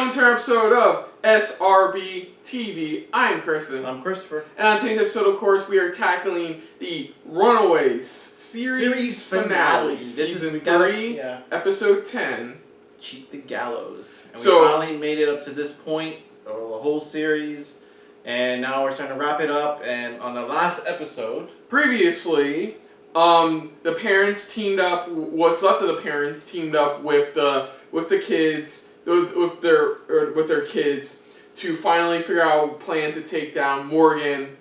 welcome to our episode of SRBTV. I'm Kristen. I'm Christopher. And on today's episode, of course, we are tackling the Runaways series finale. Season 3, Episode 10. Cheat the Gallows. And so, we finally made it up to this point, or the whole series, and now we're starting to wrap it up. And on the last episode, previously, the parents teamed up. What's left of the parents teamed up with the kids, with their kids, to finally figure out a plan to take down Morgan.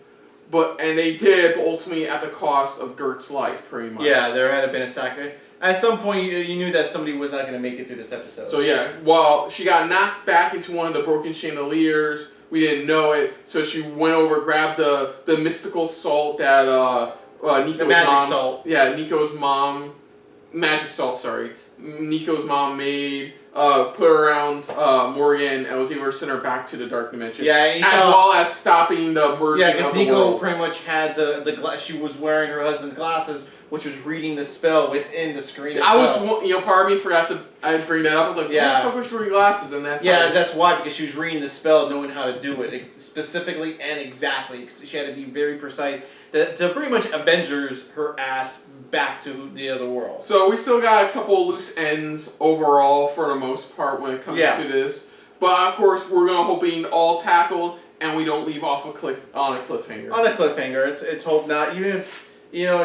And they did, but ultimately at the cost of Gert's life, pretty much. Yeah, there had been a sacrifice. At some point, you knew that somebody was not going to make it through this episode. So yeah, well, she got knocked back into one of the broken chandeliers. We didn't know it, so she went over, grabbed the mystical salt that Nico's mom. Salt. Yeah, Nico's mom. Magic salt, sorry. Nico's mom made. Put her around Morgan and was able to send her back to the dark dimension. Yeah, well as stopping the merging of the because Nico pretty much had the she was wearing her husband's glasses, which was reading the spell within the screen. I was, part of me forgot to bring that up. I was like, what the fuck was she wearing glasses? And that's why, because she was reading the spell, knowing how to do it specifically and exactly. Because she had to be very precise to pretty much Avengers her ass back to the other world. So we still got a couple of loose ends overall for the most part when it comes to this. But of course, we're hoping all tackled and we don't leave off on a cliffhanger. On a cliffhanger, it's hope not. Even if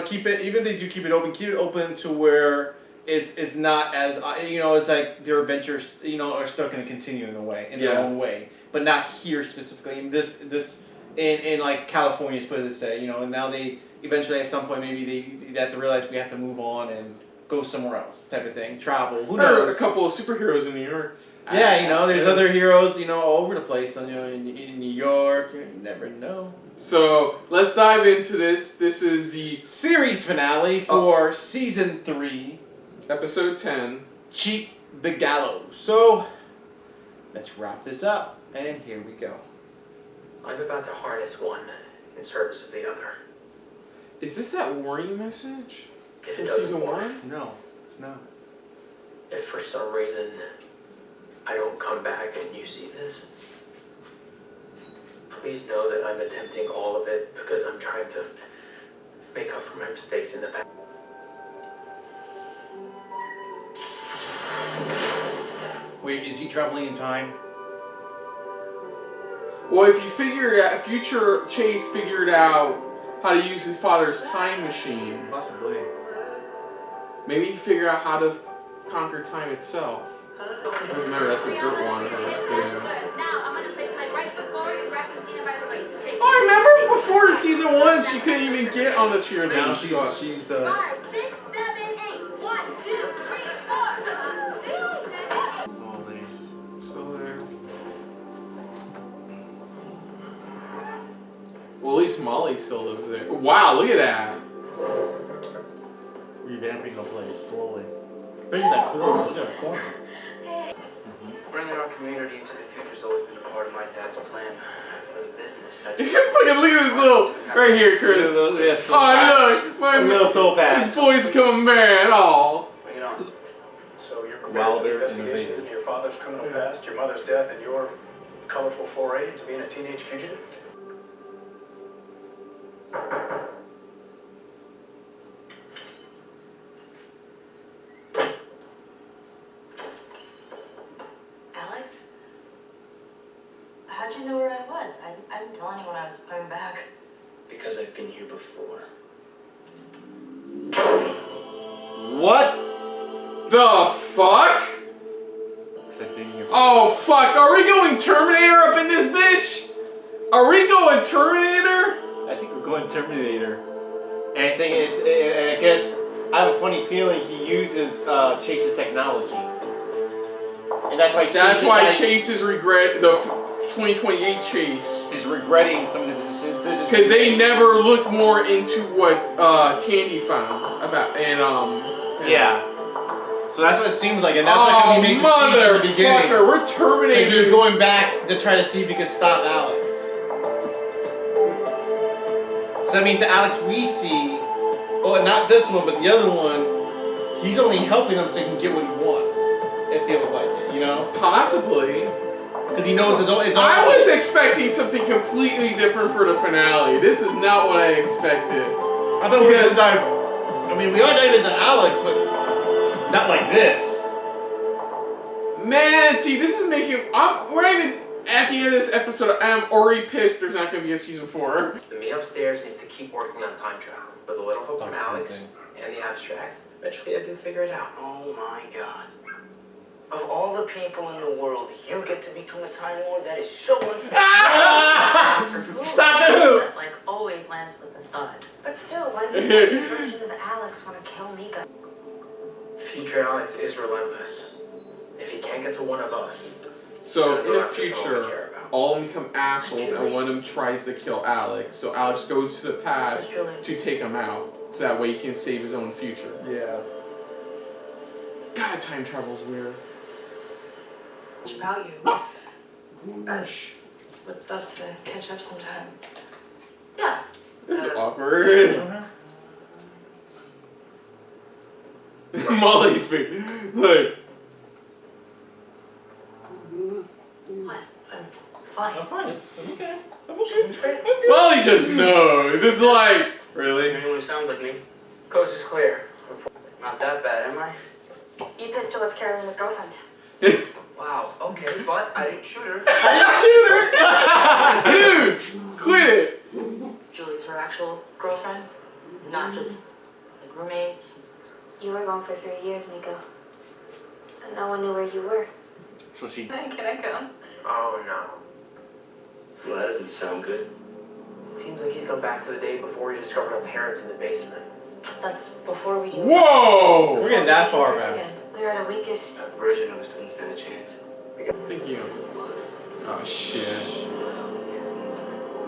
keep it. Even if they do keep it open to where it's not as it's like their adventures are still going to continue in a way their own way, but not here specifically. In in like California, supposed to say, and now they eventually at some point maybe they have to realize we have to move on and go somewhere else, type of thing, travel. Who knows? A couple of superheroes in New York. Yeah, there's other heroes, all over the place. In New York, you never know. So let's dive into this. This is the series finale for season 3, episode 10. Cheat the Gallows. So let's wrap this up, and here we go. I'm about to harness one in service of the other. Is this that warning message from season 1? No, it's not. If for some reason I don't come back and you see this, please know that I'm attempting all of it because I'm trying to make up for my mistakes in the past. Wait, is he traveling in time? Well, if you figure it out, future Chase figured out how to use his father's time machine. Possibly. Maybe he figured out how to conquer time itself. I remember that's what Gert wanted her to do. Now I'm gonna place my right foot forward and grab Christina by the waist. Okay. Oh, I remember before in season 1 she couldn't even get on the cheerleading. Now she's the 5, 6, 7, 8. 1, 2, 3, 4. all this. So there. Well, at least Molly still lives there. Wow, look at that. Revamping the place slowly. Especially that corner. Look at that corner. Bringing our community into the future has always been a part of my dad's plan for the business. Fucking look at this little right here, Chris. Look, my little soul patch. This boy's become a man. Oh. Bring it on. So you're prepared Wilder for the investigations into your father's criminal past, your mother's death, and your colorful foray into being a teenage fugitive? How'd you know where I was? I didn't tell anyone I was coming back. Because I've been here before. What the fuck? Looks like being here. Oh fuck! Are we going Terminator up in this bitch? Are we going Terminator? I think we're going Terminator. And I think and I guess I have a funny feeling he uses Chase's technology, and that's why Chase is regret the 2028 Chase is regretting some of the decisions because they never looked more into what Tandy found about yeah. So that's what it seems like, and that's like when he made the speech in the beginning. We're terminating. So he was going back to try to see if he could stop Alex. So that means the Alex we see, not this one, but the other one, he's only helping him so he can get what he wants. It feels like it, Possibly. Because he knows it's all. I was expecting something completely different for the finale. This is not what I expected. I thought we were gonna dive. I mean, we are diving into Alex, but not like this. Man, see, this is making. We're not even at the end of this episode. I'm already pissed there's not going to be a season 4. The me upstairs needs to keep working on time travel. With a little help from Alex and the abstract, eventually I do figure it out. Oh my god. Of all the people in the world, you get to become a Time Lord? That is so unfair. Doctor Who! That, like, always lands with a thud. But still, why does the version of Alex want to kill Mika? Future Alex is relentless. If he can't get to one of us, So, in the future, all of them become assholes and one of them tries to kill Alex. So, Alex goes to the past to take him out. So that way he can save his own future. Yeah. God, time travel's weird. Much about you. Would love to catch up sometime. Yeah. This is awkward. Molly face. Like. What? I'm fine. I'm fine. I'm okay. I'm okay. Molly just knows. It's like, really? Anyone who sounds like me, coast is clear. Not that bad, am I? You pistol whipped Carolina's girlfriend. Wow, okay, but I didn't shoot her. Dude, quit it. Julie's her actual girlfriend, not just like roommates. You were gone for 3 years, Mika. And no one knew where you were. So she. Can I come? Oh no. Well, that doesn't sound good. Seems like he's gone back to the day before he discovered our parents in the basement. That's before we do. Whoa! We're getting that far back. We were at a weakest. That version of us doesn't stand a chance. Thank you. Oh shit.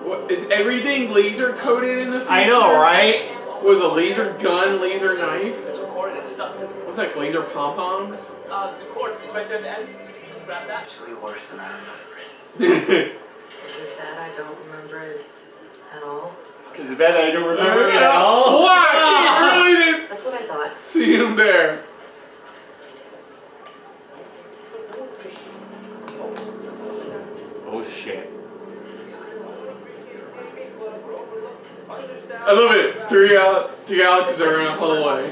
What is everything laser coated in the future? I know, right? Was a laser gun, laser knife? It's recorded and stuck to What's next? Laser pom poms? the cord. It's right there at the end. Grab that. Actually worse than I remember. Is it that I don't remember it at all? Is it bad that I don't remember it at all? Wow, she really didn't That's what I thought. see him there. Oh shit. I love it. Three Alexes are in a hallway.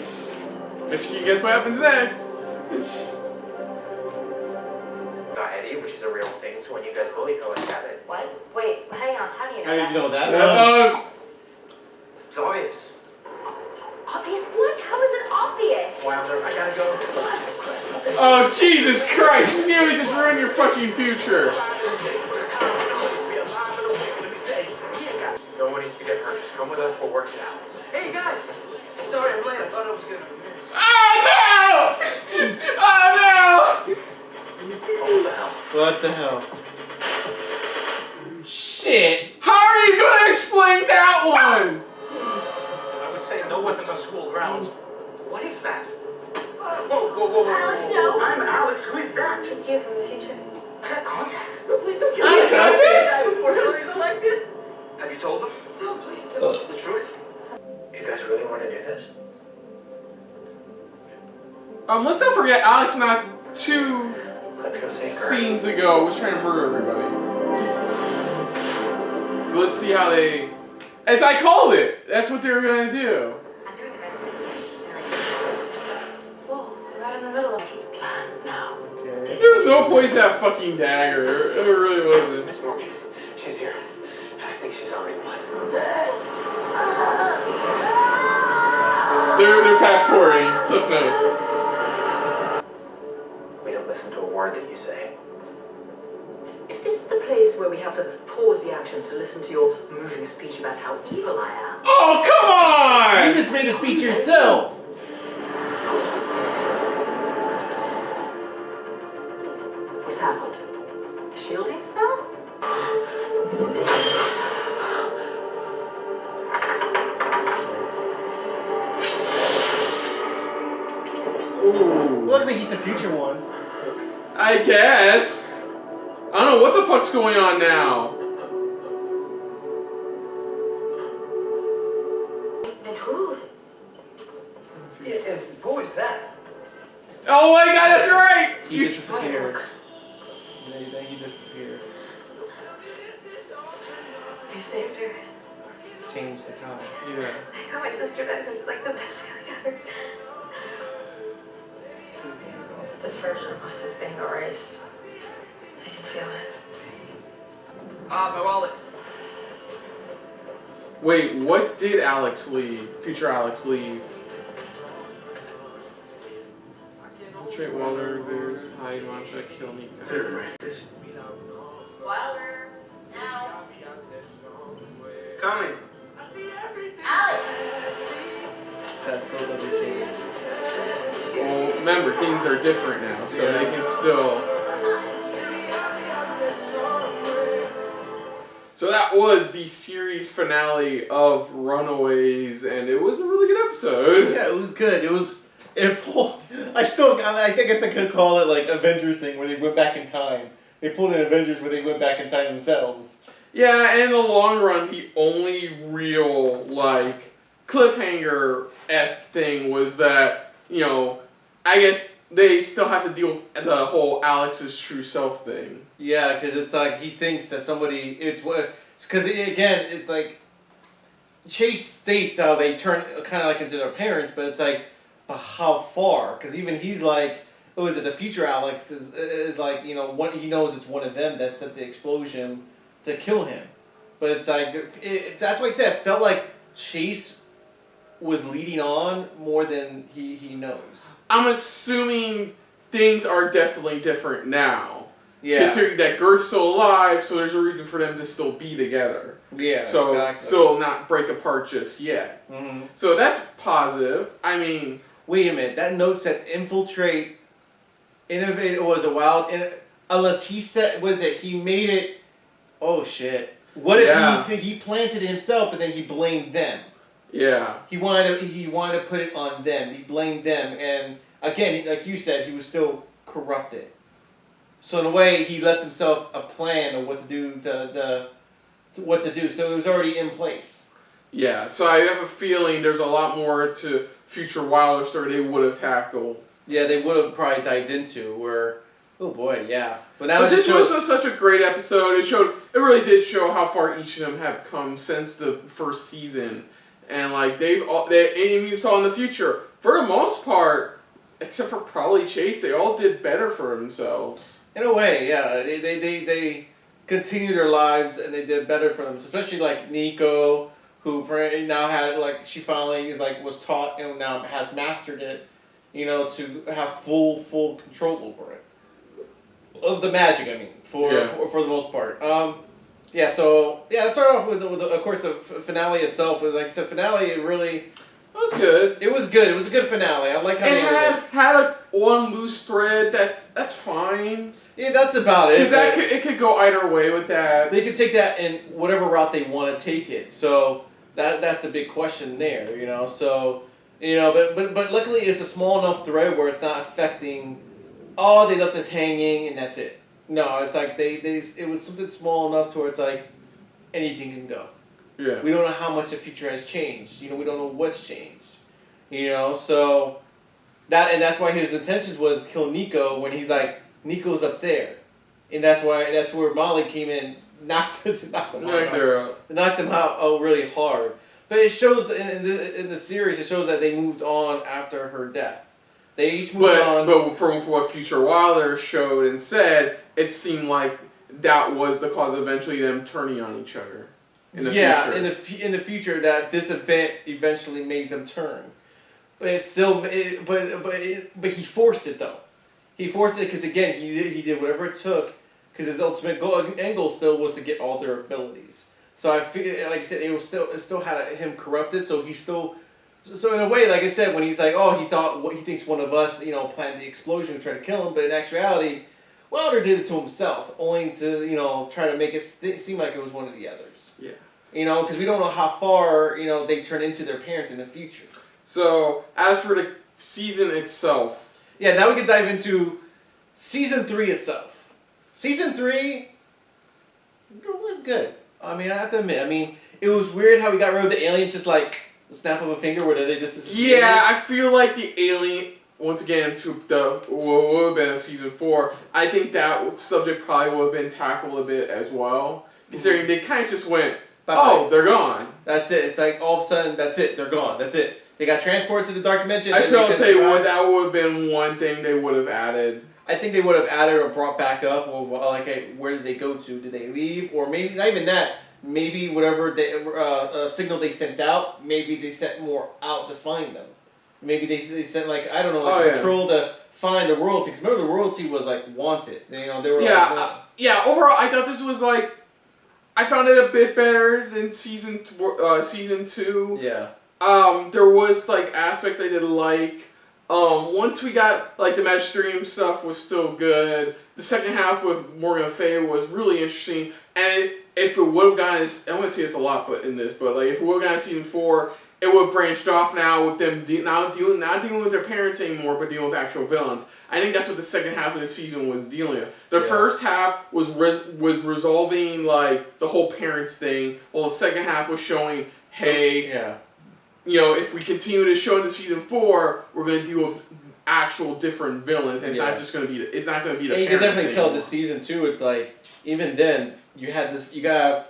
But you can guess what happens next. Anxiety, which is a real thing, so when you guys bully her like that, What? Wait, hang on. How do you know How that? did you know that? it's obvious. Obvious? What? How is it obvious? Wilder, I gotta go. Oh, Jesus Christ. You nearly just ruined your fucking future. No one needs to get hurt. Just come with us. We'll work it out. Hey guys! Sorry I'm late. I thought I was gonna miss. Oh, no! Oh, no! What the hell? What the hell? Shit. How are you going to explain that one? I would say no weapons on school grounds. What is that? Whoa. Alex, no. I'm Alex. Who is that? It's you from the future. I got contacts. Before Hillary's elected. Have you told them? No, please The truth? You guys really want to do this? Let's not forget Alex not 2 Let's go see her. scenes ago was trying to murder everybody. So let's see how they... As I called it! That's what they were going to do. I'm doing the medicine. Whoa, we're right in the middle of his plan now. Okay. There was no point to that fucking dagger. It really wasn't. Miss Morgan, she's here. I think she's already won. They're fast forwarding. Cliff notes. We don't listen to a word that you say. If this is the place where we have to pause the action to listen to your moving speech about how evil I am, Oh, come on! You just made a speech yourself. what's happened? A shielding spell? Ooh. Looks like he's the future one. I guess. I don't know what the fuck's going on now. Then who? Who is that? Oh my god, that's right! He disappeared. then he disappeared. You saved her. Changed the time. Yeah. I got my sister back. This is like the best thing ever. This version of us is being erased. I can feel it. My wallet. Wait, what did Alex leave? Future Alex leave? Infiltrate Wilder, there's hide, Mancha, kill me. Wilder, now. Coming. Alex! That still doesn't change. Well, remember, things are different now, so they can still... So that was the series finale of Runaways, and it was a really good episode. Yeah, it was good. It pulled. I guess I could call it like Avengers thing where they went back in time. They pulled an Avengers where they went back in time themselves. Yeah, and in the long run, the only real, like, cliffhanger-esque thing was that, you know, I guess they still have to deal with the whole Alex's true self thing. Yeah, because it's like he thinks that somebody. Because again, it's like Chase states how they turn kind of like into their parents, but it's like, but how far? Because even he's like, oh, is it the future Alex is like, you know, he knows it's one of them that set the explosion to kill him, but it's like that's why I said it felt like Chase was leading on more than he knows. I'm assuming things are definitely different now. Yeah. Considering that Gert's still alive, so there's a reason for them to still be together. Yeah, so exactly. still not break apart just yet. Mm-hmm. So that's positive. I mean... Wait a minute, that note said infiltrate, innovate, was a wild... unless he said, he made it... Oh shit. What if he planted it himself, but then he blamed them? Yeah. He wanted to put it on them. He blamed them, and again, like you said, he was still corrupted. So in a way, he left himself a plan of what to do. What to do. So it was already in place. Yeah. So I have a feeling there's a lot more to future Wilder story they would have tackled. Yeah, they would have probably dived into where. Oh boy, yeah. But this was such a great episode. It really did show how far each of them have come since the first season. And like and you saw in the future, for the most part, except for probably Chase, they all did better for themselves. In a way, yeah. They continued their lives and they did better for them. Especially like Nico, who now had she finally was taught and now has mastered it, you know, to have full control over it. Of the magic, I mean, for the most part. Let's start off with of course the finale itself. Like I said, finale it was good. It was good. It was a good finale. I like how it had one loose thread. That's fine. Yeah, that's about it. Because it could go either way with that. They could take that in whatever route they want to take it. So that's the big question there, you know. So but luckily it's a small enough thread where it's not affecting. Oh, they left us hanging and that's it. No, it's like it was something small enough to where it's like anything can go. Yeah. We don't know how much the future has changed. You know, we don't know what's changed. You know, so that's why his intentions was kill Nico when he's like Nico's up there, and that's where Molly came in, knocked them out really hard. But it shows in the series it shows that they moved on after her death. They each moved on. But from what Future Wilder showed and said, it seemed like that was the cause of eventually them turning on each other. In the future. In the future, that this event eventually made them turn, but it's still, but he forced it though. He forced it because again he did whatever it took because his ultimate end goal still was to get all their abilities. So I feel like I said it still had him corrupted. So he still. So in a way, like I said, when he's like, oh, he thinks one of us, planned the explosion and tried to kill him, but in actuality, Wilder did it to himself, only to, try to make it seem like it was one of the others. Yeah. Because we don't know how far, they turn into their parents in the future. So, as for the season itself. Yeah, now we can dive into season 3 itself. Season 3 was good. I mean, I have to admit, it was weird how we got rid of the aliens just like the snap of a finger where they just disappeared. Yeah, I feel like the alien once again, to what would have been a season 4, I think that subject probably would have been tackled a bit as well. Considering they kind of just went, Bye-bye. they're gone. That's it. It's like all of a sudden, that's it. They're gone. That's it. They got transported to the dark dimension. I felt that would have been one thing they would have added. I think they would have added or brought back up, or like, hey, where did they go to? Did they leave? Or maybe, not even that, maybe whatever signal they sent out, maybe they sent more out to find them. Maybe they sent, like, I don't know, like a patrol to find the royalty. Because remember, the royalty was, like, wanted. They were overall, I thought this was, like, I found it a bit better than season 2. Yeah. There was, like, aspects I didn't like. Once we got, like, the Magistream stuff was still good. The second half with Morgan Fay was really interesting. And if it would have gotten, I want to say this a lot, but if it would have gotten season 4, it would have branched off now with them not dealing with their parents anymore, but dealing with actual villains. I think that's what the second half of the season was dealing with. The first half was resolving, like, the whole parents thing, while the second half was showing, hey, if we continue to show in the season 4, we're going to deal with actual different villains, and it's not just going to be the parents. And you can definitely tell this season 2, it's like, even then, you got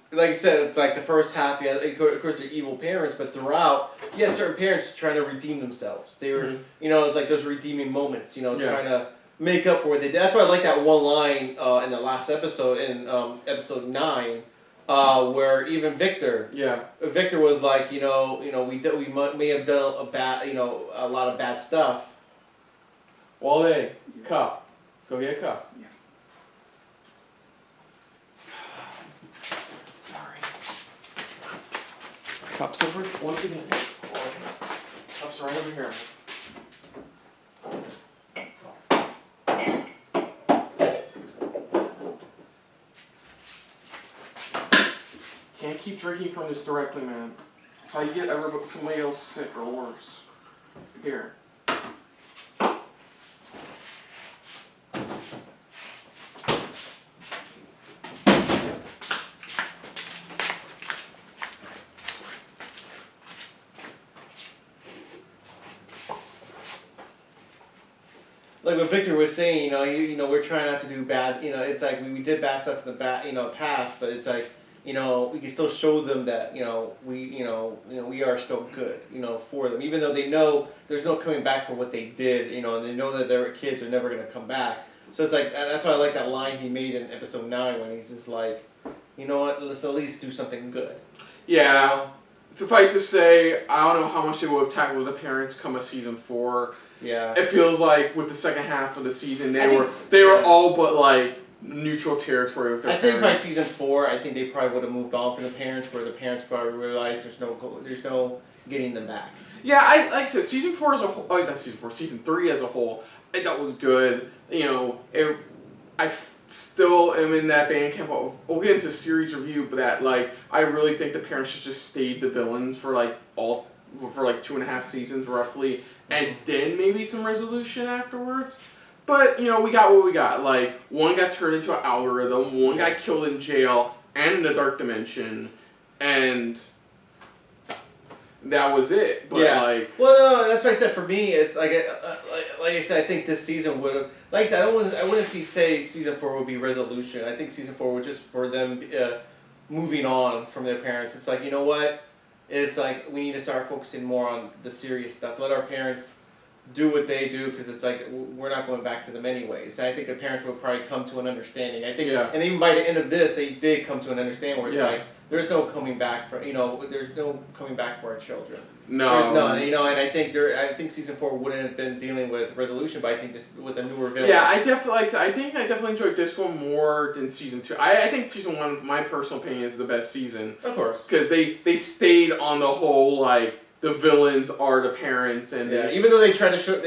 like I said, it's like the first half, of course, they're evil parents, but throughout, certain parents trying to redeem themselves. They were, it's like those redeeming moments, trying to make up for what they did. That's why I like that one line in the last episode, in episode 9, where even Victor was like, we may have done a lot of bad stuff. Wale, cup. Go get a cup. Yeah. Cups over once again. Cups right over here. Can't keep drinking from this directly, man. That's how you get somebody else sick or worse. Here. Like what Victor was saying, we're trying not to do bad. It's like we did bad stuff in the past, but it's like, we can still show them that we are still good, for them, even though they know there's no coming back for what they did, and they know that their kids are never gonna come back. So it's like that's why I like that line he made in episode 9 when he's just like, you know what, let's at least do something good. Yeah. Suffice to say, I don't know how much they would have tackled the parents come a season 4. Yeah. It feels like with the second half of the season, they were all but like neutral territory with their parents. I think by season 4, I think they probably would have moved on from the parents, where the parents probably realized there's no getting them back. Yeah, like I said, season 4 as a whole, not season 4, season 3 as a whole, I thought was good. I still am in that band camp. We'll get into series review, but that I really think the parents should just stayed the villains for 2.5 seasons roughly. And then maybe some resolution afterwards. But, we got what we got. One got turned into an algorithm, one got killed in jail and in the dark dimension, and that was it. But well, no, that's what I said. For me, it's like I said, I think this season would have, like I said, I wouldn't say season 4 would be resolution. I think season 4 was just for them moving on from their parents. It's like, you know what? It's like we need to start focusing more on the serious stuff. Let our parents do what they do, because it's like we're not going back to them anyways. And I think the parents would probably come to an understanding. I think, and even by the end of this, they did come to an understanding where it's like there's no coming back for there's no coming back for our children. No, there's none. And I think season 4 wouldn't have been dealing with resolution, but I think just with a newer villain. Yeah, I definitely enjoyed this one more than season 2. I think season 1, my personal opinion, is the best season. Of course, because they stayed on the whole the villains are the parents, and even though they try to show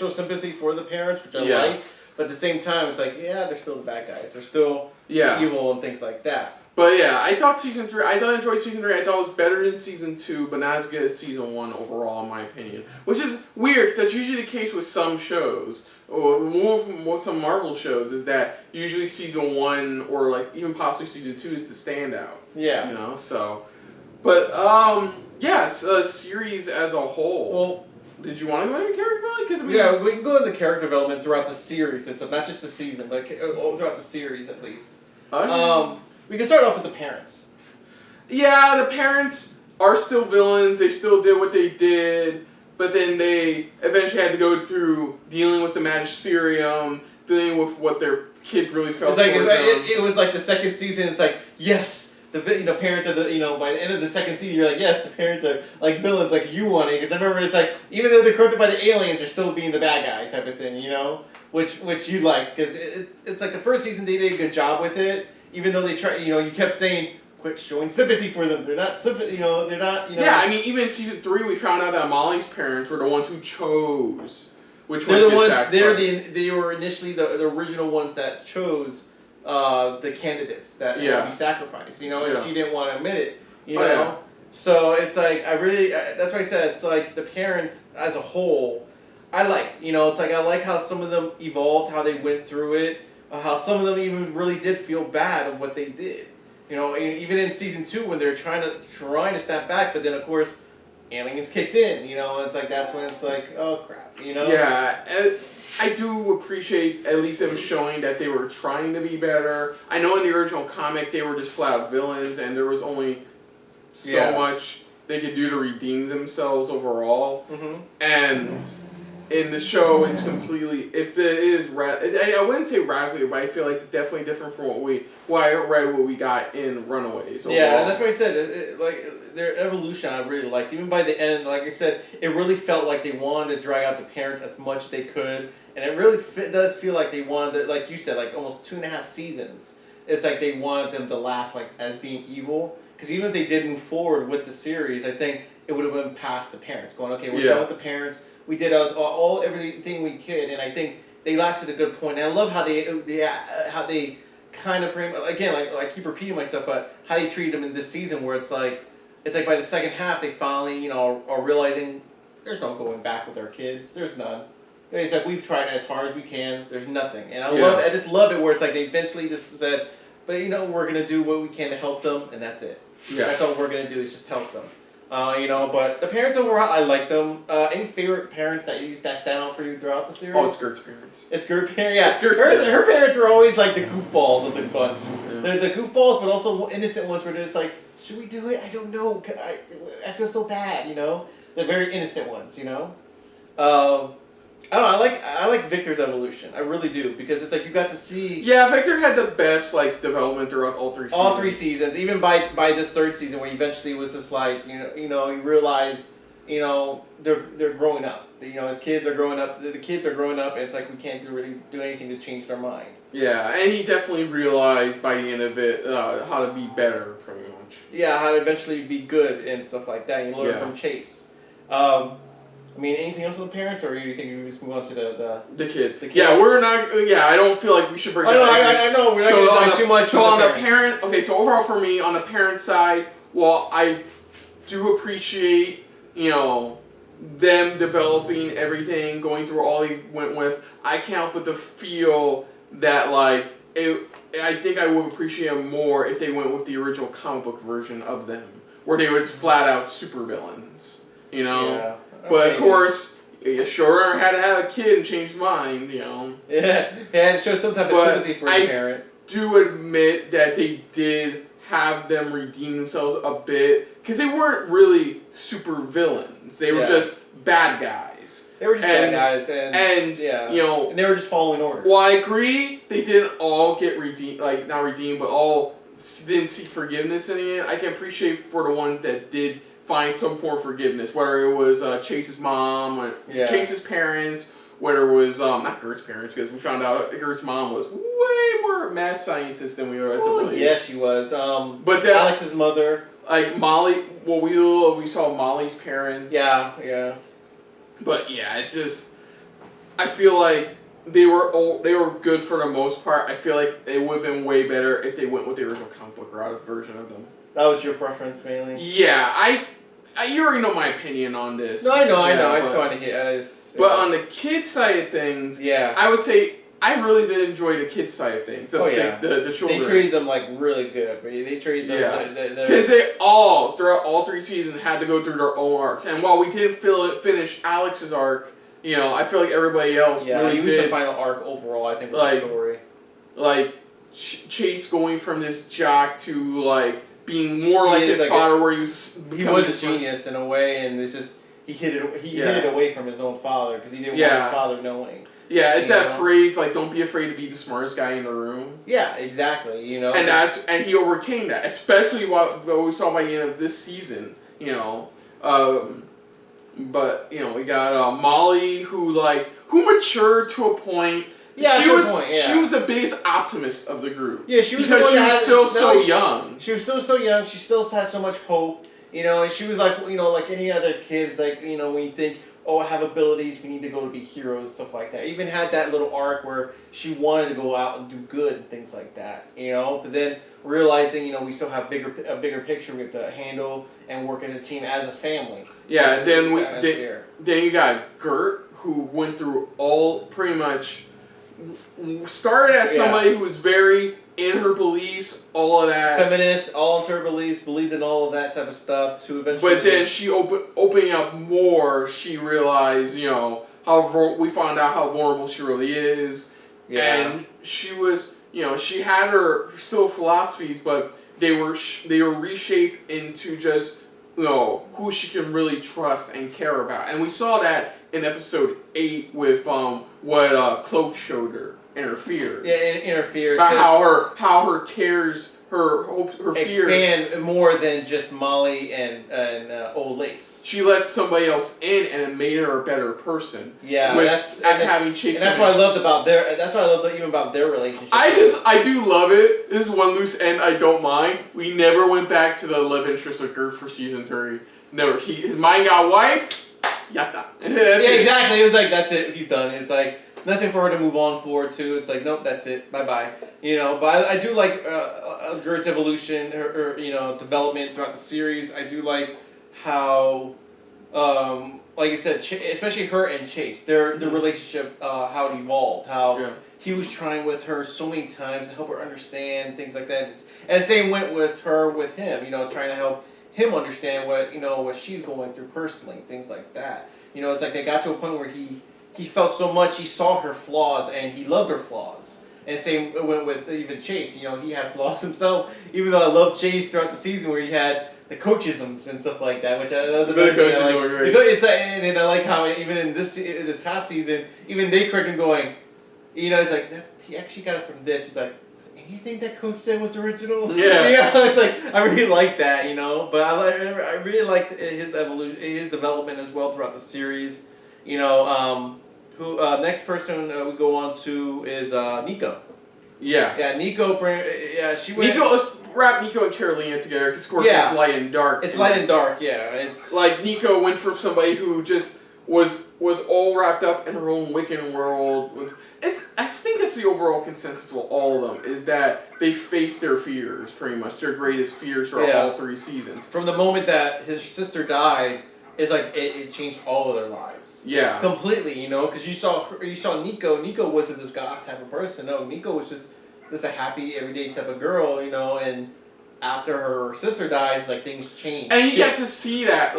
sympathy for the parents, which I liked, but at the same time it's like they're still the bad guys. They're still evil and things like that. But I thought season 3. I enjoyed season 3. I thought it was better than season 2, but not as good as season 1 overall, in my opinion. Which is weird, because that's usually the case with some shows, or more some Marvel shows, is that usually season 1 or even possibly season 2 is the standout. Yeah. So, but yes, series as a whole. Well, Did you want to go into character development? Because yeah, we can go into character development throughout the series and stuff, not just the season, but throughout the series at least. We can start off with the parents. Yeah, the parents are still villains. They still did what they did, but then they eventually had to go through dealing with the Magisterium, dealing with what their kids really felt. It's like it was like the second season. It's like yes. The parents are by the end of the second season you're like yes the parents are like villains like you want it because I remember it's like even though they're corrupted by the aliens they're still being the bad guy type of thing which you like because it's like the first season they did a good job with it even though they try you kept saying quit showing sympathy for them they're not sympathy they're not yeah I mean even in season 3 we found out that Molly's parents were the ones who chose which they're ones the ones sacrificed. they were initially the original ones that chose the candidates that would be sacrificed, and she didn't want to admit it, know? So it's like, I really, that's why I said, it's like the parents as a whole, I like, it's like I like how some of them evolved, how they went through it, how some of them even really did feel bad of what they did. Even in season 2 when they're trying to snap back, but then of course, aliens kicked in, it's like, that's when it's like, oh crap, Yeah, I do appreciate at least them showing that they were trying to be better. I know in the original comic they were just flat out villains and there was only so much they could do to redeem themselves overall. Mm-hmm. And in the show it's completely, I wouldn't say radically, but I feel like it's definitely different from what we got in Runaways overall. Yeah, and that's why I said, like, their evolution I really liked. Even by the end, like I said, it really felt like they wanted to drag out the parents as much as they could. And it really does feel like they wanted to, like you said, like almost 2.5 seasons. It's like they wanted them to last like as being evil. Because even if they did move forward with the series, I think it would have been past the parents. Going, okay, we're done with the parents. We did everything we could. And I think they lasted a good point. And I love how they kind of bring, again, like I keep repeating myself, but how they treated them in this season where it's like by the second half they finally, are realizing there's no going back with our kids. There's none. It's like we've tried as hard as we can. There's nothing, and I just love it where it's like they eventually just said, but we're gonna do what we can to help them, and that's it. Yeah, that's all we're gonna do is just help them. But the parents overall, I like them. Any favorite parents that stand out for you throughout the series? Oh, it's Gert's parents. It's Gert's parents. Yeah, it's Gert's parents. Her parents were always like the goofballs of the bunch. Yeah. The goofballs, but also innocent ones where they're just like, should we do it? I don't know. I feel so bad. The very innocent ones. I don't know, I like Victor's evolution. I really do, because it's like you got to see. Yeah, Victor had the best development throughout all 3 seasons. All 3 seasons, even by this 3rd season, where he eventually was just like he realized they're growing up. His kids are growing up. The kids are growing up, and it's like we can't really do anything to change their mind. Yeah, and he definitely realized by the end of it how to be better, pretty much. Yeah, how to eventually be good and stuff like that. You learn from Chase. I mean, anything else on the parents, or do you think we just move on to the kid? The kid. Yeah, we're not. Yeah, I don't feel like we should break. I know. We're not going to dive too much. So on the parent, okay. So overall for me, on the parent side, well, I do appreciate them developing everything, going through all they went with. I can't help but to feel that I think I would appreciate them more if they went with the original comic book version of them, where they was flat out supervillains. Yeah. But of course, you sure had to have a kid and change his mind, Yeah, and show some type of sympathy for the parent. I do admit that they did have them redeem themselves a bit, because they weren't really super villains. They were just bad guys. They were just bad guys, and they were just following orders. Well, I agree they didn't all get redeemed, not redeemed, but all didn't seek forgiveness in the end. I can appreciate for the ones that did find some form of forgiveness, whether it was Chase's mom, or Chase's parents, whether it was not Gert's parents, because we found out Gert's mom was way more mad scientist than we were at the believe. Yeah, she was. But Alex's mother, like Molly. Well, we saw Molly's parents. Yeah. But yeah, it's just I feel like they were good for the most part. I feel like it would have been way better if they went with the original comic book version of them. That was your preference, mainly? Yeah, you already know my opinion on this. No, I know. I just wanted to hear. But on the kid side of things, I would say I really did enjoy the kids side of things. The children. They treated them like really good. They treated them because they all throughout all 3 seasons had to go through their own arcs. And while we didn't finish Alex's arc, I feel like everybody else really he was did. the final arc overall. I think with the story. Like Chase going from this jock to being more like his father, where he was a genius in a way, and it's just he hid it away from his own father because he didn't want his father knowing. Yeah, it's that phrase don't be afraid to be the smartest guy in the room. Yeah, exactly. And he overcame that, especially what we saw by the end of this season. But we got Molly who matured to a point. Yeah, she was the biggest optimist of the group. Yeah, she was because she was still so young. She was still so young. She still had so much hope. And she was like any other kid. It's like when you think, oh, I have abilities, we need to go to be heroes, stuff like that. Even had that little arc where she wanted to go out and do good and things like that. But then realizing we still have a bigger picture we have to handle and work as a team as a family. Yeah. Then you got Gert, who went through all pretty much. Started as somebody who was very in her beliefs, all of that. Feminist, all into her beliefs, believed in all of that type of stuff. To eventually. But then she opening up more. She realized, how we found out how vulnerable she really is. Yeah. And she was, she had her still philosophies, but they were reshaped into just who she can really trust and care about. And we saw that in episode 8 with what Cloak showed her and her fears. Yeah, in her fears. About how her cares, her hopes, her fears expand more than just Molly and old Lace. She let somebody else in, and it made her a better person. Yeah, having Chase. And that's what I loved about That's what I loved even about their relationship. I do love it. This is one loose end I don't mind. We never went back to the love interest of Gert for season 3. Never. His mind got wiped. Yatta. Yeah, exactly. It was like, that's it. He's done. It's like nothing for her to move on forward to. It's like, nope, that's it. Bye bye. But I do like Gert's evolution, her development throughout the series. I do like how, like I said, especially her and Chase, their relationship, how it evolved, how he was trying with her so many times to help her understand things like that. And the same went with her with him, trying to help him understand what she's going through personally, things like that. It's like they got to a point where he felt so much, he saw her flaws and he loved her flaws. And same went with even Chase. He had flaws himself. Even though I loved Chase throughout the season where he had the coachisms and stuff like that, which that was another thing. And I like how even in this past season, even they correct him going, it's like he actually got it from this. He's like, you think that coach said was original? Yeah. It's like I really like that, but I really liked his evolution, his development as well throughout the series. Next person we go on to is Nico. Yeah. Yeah, Nico. She went. Nico, let's wrap Nico and Carolina together because of course it's light and dark. It's light and dark. Yeah, it's like Nico went from somebody who just was all wrapped up in her own Wiccan world. I think that's the overall consensus of all of them, is that they face their fears, pretty much, their greatest fears throughout all 3 seasons. From the moment that his sister died, it's like it changed all of their lives. Yeah. Completely, because you saw Nico. Nico wasn't this goth type of person. No, Nico was just a happy, everyday type of girl, and after her sister dies, things change. And you get to see that,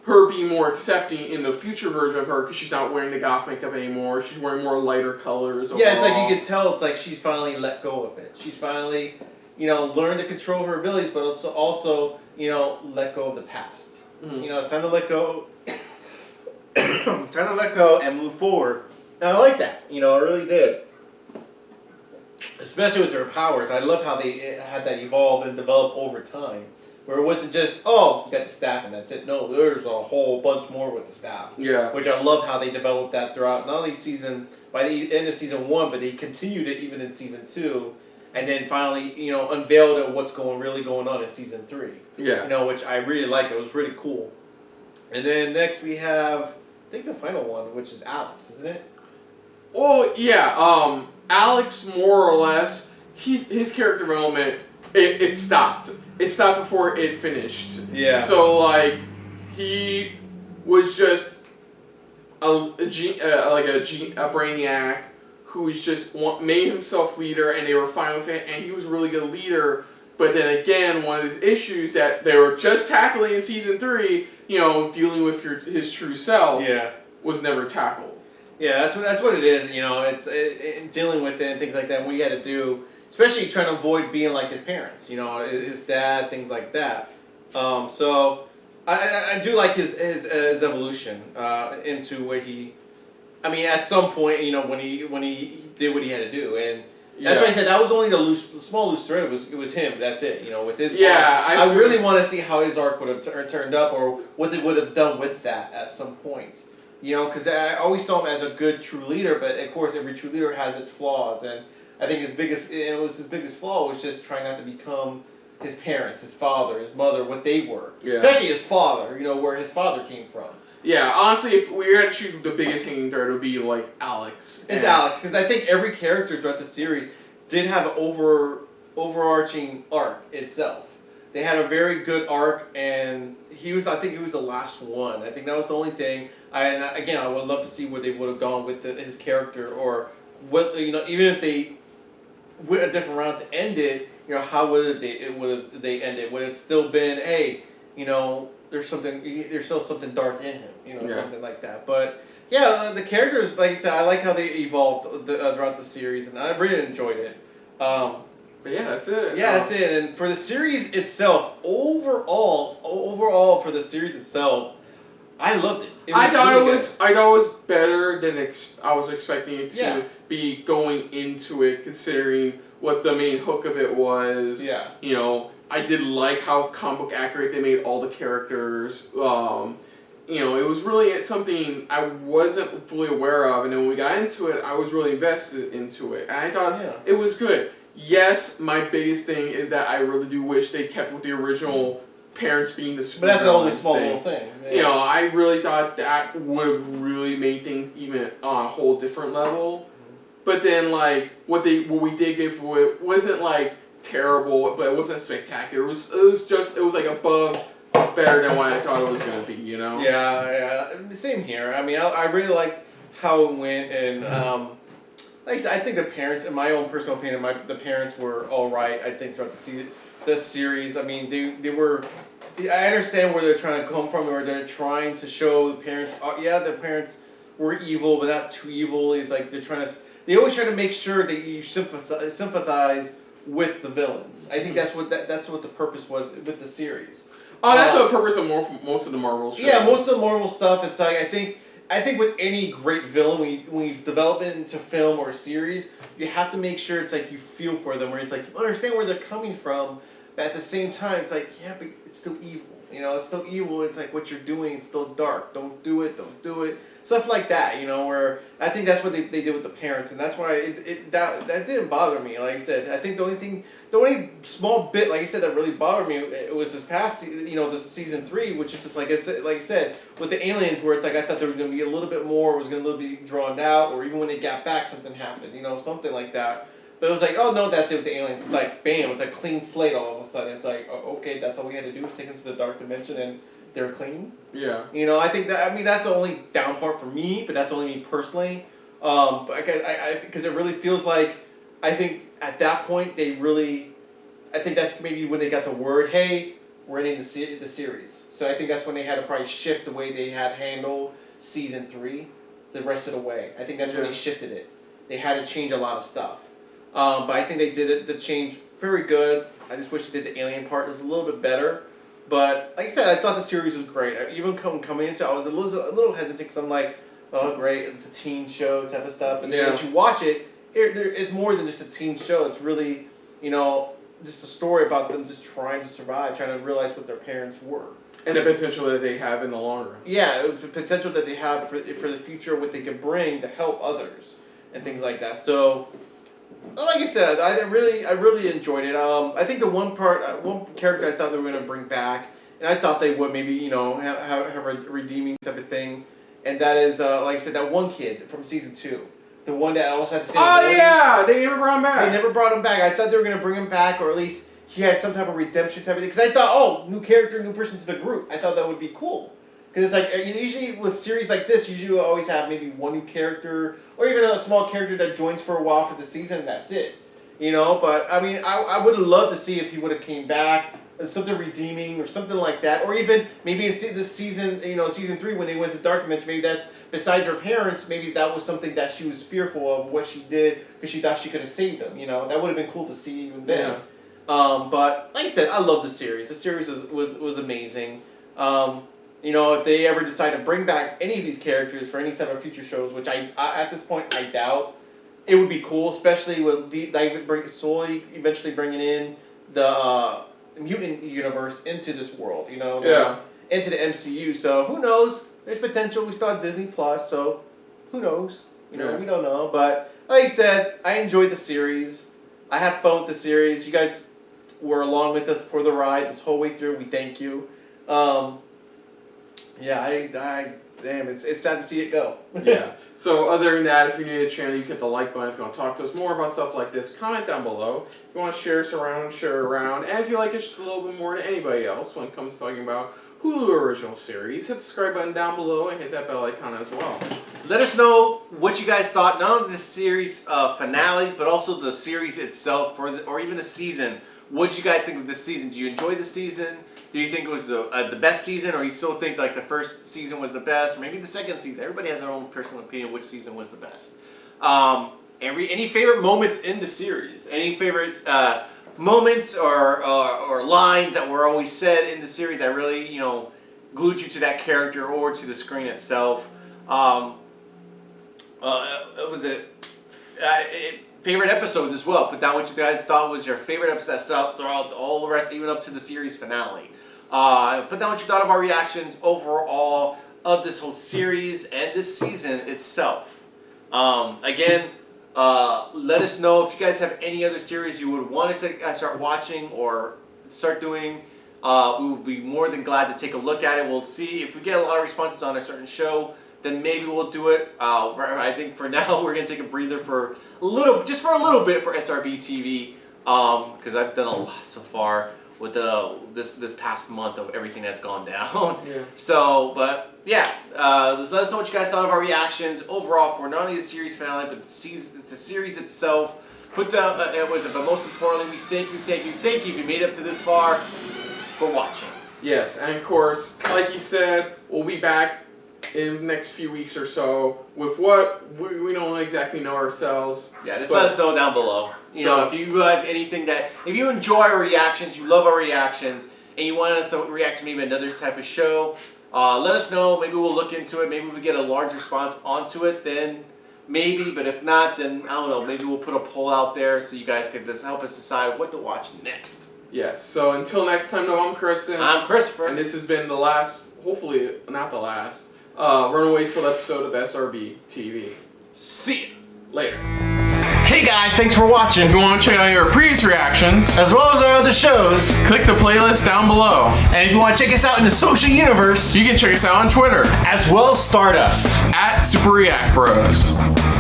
her being more accepting in the future version of her, because she's not wearing the goth makeup anymore. She's wearing more lighter colors. Yeah, it's like you could tell. It's like she's finally let go of it. She's finally, learned to control her abilities, but also, let go of the past. Mm-hmm. It's time to let go. Time to let go and move forward. And I like that. I really did. Especially with their powers, I love how they had that evolve and develop over time. Where it wasn't just, you got the staff and that's it. No, there's a whole bunch more with the staff. Yeah. Which I love how they developed that throughout, not only by the end of season 1, but they continued it even in season 2. And then finally, unveiled what's really going on in season 3. Yeah. Which I really liked. It was really cool. And then next we have, I think the final one, which is Alex, isn't it? Oh, yeah. Alex, more or less, his character development, it stopped. It stopped before it finished. Yeah. So, he was just a brainiac who's just made himself leader, and they were fine with it, and he was a really good leader. But then again, one of his issues that they were just tackling in season 3, dealing with his true self, was never tackled. Yeah, that's what it is. It's dealing with it and things like that. What you had to do, especially trying to avoid being like his parents. His dad, things like that. So I do like his evolution into what he. I mean, at some point, when he did what he had to do, and that's why I said that was only the small loose thread. It was him. That's it. With his arc, I really want to see how his arc would have turned up, or what they would have done with that at some points. Because I always saw him as a good true leader, but of course every true leader has its flaws, and I think his biggest flaw was just trying not to become his parents, his father, his mother, what they were. Yeah. Especially his father. Where his father came from. Yeah, honestly, if we had to choose the biggest hanging thread, it would be like Alex. It's Alex, because I think every character throughout the series did have an overarching arc itself. They had a very good arc, and I think he was the last one. I think that was the only thing. I would love to see where they would have gone with his character, or what even if they went a different route to end it. How would they end it? Would it still been, hey, there's still something dark in him, something like that. But yeah, the characters, like I said, I like how they evolved throughout the series, and I really enjoyed it. But yeah, that's it. Yeah, that's it. And for the series itself, overall for the series itself, I loved it. I thought it was better than I was expecting it to be going into it, considering what the main hook of it was. Yeah. I did like how comic book accurate they made all the characters. It was really something I wasn't fully aware of, and then when we got into it, I was really invested into it, and I thought it was good. Yes, my biggest thing is that I really do wish they kept with the original parents being the super. But that's the only small little thing. Yeah. I really thought that would have really made things even on a whole different level. But then, like, what we did get for it wasn't like terrible, but it wasn't spectacular. It was like above, better than what I thought it was gonna be. Yeah. Same here. I mean, I really liked how it went, and like I said, I think the parents, in my own personal opinion, the parents were all right. I think throughout the series. I mean, they were. I understand where they're trying to come from, where they're trying to show the parents. The parents were evil, but not too evil. It's like they always try to make sure that you sympathize with the villains. I think that's what the purpose was with the series. Oh, that's the purpose of most of the Marvel shows. Yeah, most of the Marvel stuff. It's like I think with any great villain, when you develop it into film or a series, you have to make sure it's like you feel for them, where it's like you understand where they're coming from, but at the same time, it's like but it's still evil. It's still evil. It's like what you're doing. It's still dark. Don't do it. Don't do it. Stuff like that, where I think that's what they did with the parents, and that's why that didn't bother me. Like I said, I think the only small bit, like I said, that really bothered me, it was this past, this season 3, which is just like I said, with the aliens, where it's like I thought there was going to be a little bit more, it was going to be drawn out, or even when they got back, something happened, something like that. But it was like, oh no, that's it with the aliens. It's like, bam, it's a clean slate all of a sudden. It's like, oh, okay, that's all we had to do was take them to the dark dimension, and they're clean. Yeah. I think that's the only down part for me, but that's only me personally. But because it really feels like, I think at that point I think that's maybe when they got the word, hey, we're ending the series. So I think that's when they had to probably shift the way they had handled season 3, the rest of the way. I think that's when they shifted it. They had to change a lot of stuff. But I think they did the change very good. I just wish they did the alien part. It was a little bit better. But like I said, I thought the series was great. Even coming into it, I was a little hesitant because I'm like, oh great, it's a teen show type of stuff. And then once you watch it, it's more than just a teen show. It's really, just a story about them just trying to survive, trying to realize what their parents were. And the potential that they have in the long run. Yeah, the potential that they have for the future, what they can bring to help others and things like that. So, like I said, I really enjoyed it. I think the one character I thought they were going to bring back, and I thought they would maybe, have a redeeming type of thing, and that is, like I said, that one kid from season 2. The one that also had to say. Oh yeah, they never brought him back. They never brought him back. I thought they were going to bring him back, or at least he had some type of redemption type of thing. Because I thought, new character, new person to the group. I thought that would be cool. Because it's like, usually with series like this, usually you always have maybe one new character, or even a small character that joins for a while for the season, and that's it. You know, but I mean, I would love to see if he would have came back, something redeeming or something like that, or even maybe in this season, season 3 when they went to Dark Dimension, maybe that's, besides her parents, maybe that was something that she was fearful of what she did because she thought she could have saved them. That would have been cool to see even then. Yeah. But like I said, I love the series. The series was amazing. If they ever decide to bring back any of these characters for any type of future shows, which I at this point I doubt, it would be cool, especially with slowly eventually bringing in the mutant universe into this world, into the MCU. So who knows? There's potential. We still have Disney Plus, so who knows? We don't know. But like I said, I enjoyed the series. I had fun with the series. You guys were along with us for the ride this whole way through. We thank you. Damn, it's sad to see it go. Yeah. So other than that, if you're new to the channel, you hit the like button. If you want to talk to us more about stuff like this, comment down below. If you want to share us around, share it around. And if you like it just a little bit more than anybody else when it comes to talking about Hulu original series, hit the subscribe button down below and hit that bell icon as well. Let us know what you guys thought, not only the series finale, but also the series itself, or even the season. What did you guys think of this season? Do you enjoy the season? Do you think it was the best season, or you still think like the first season was the best, or maybe the second season? Everybody has their own personal opinion which season was the best. Any favorite moments in the series? Any favorites moments or lines that were always said in the series that really glued you to that character or to the screen itself? Favorite episodes as well. Put down what you guys thought was your favorite episode throughout all the rest, even up to the series finale. Put down what you thought of our reactions overall of this whole series and this season itself. Again, let us know if you guys have any other series you would want us to start watching or start doing. We would be more than glad to take a look at it. We'll see if we get a lot of responses on a certain show, then maybe we'll do it. I think for now we're gonna take a breather for a little bit for SRB TV, because I've done a lot so far with this past month of everything that's gone down. Yeah. So, but yeah, just let us know what you guys thought of our reactions overall for not only the series finale but the series itself. Put down but most importantly, we thank you if you made it up to this far for watching. Yes, and of course, like you said, we'll be back in the next few weeks or so with what we don't exactly know ourselves. Yeah, just let us know down below. If you have anything if you enjoy our reactions, you love our reactions, and you want us to react to maybe another type of show, let us know. Maybe we'll look into it. Maybe we get a large response onto it, then maybe. But if not, then I don't know. Maybe we'll put a poll out there so you guys could just help us decide what to watch next. Yes, so until next time, I'm Kristen. I'm Christopher. And this has been the last, hopefully not the last, Runaways full episode of SRB TV. See you later. Hey guys, thanks for watching. If you want to check out our previous reactions, as well as our other shows, click the playlist down below. And if you want to check us out in the social universe, you can check us out on Twitter, as well as Stardust, @SuperReactBros.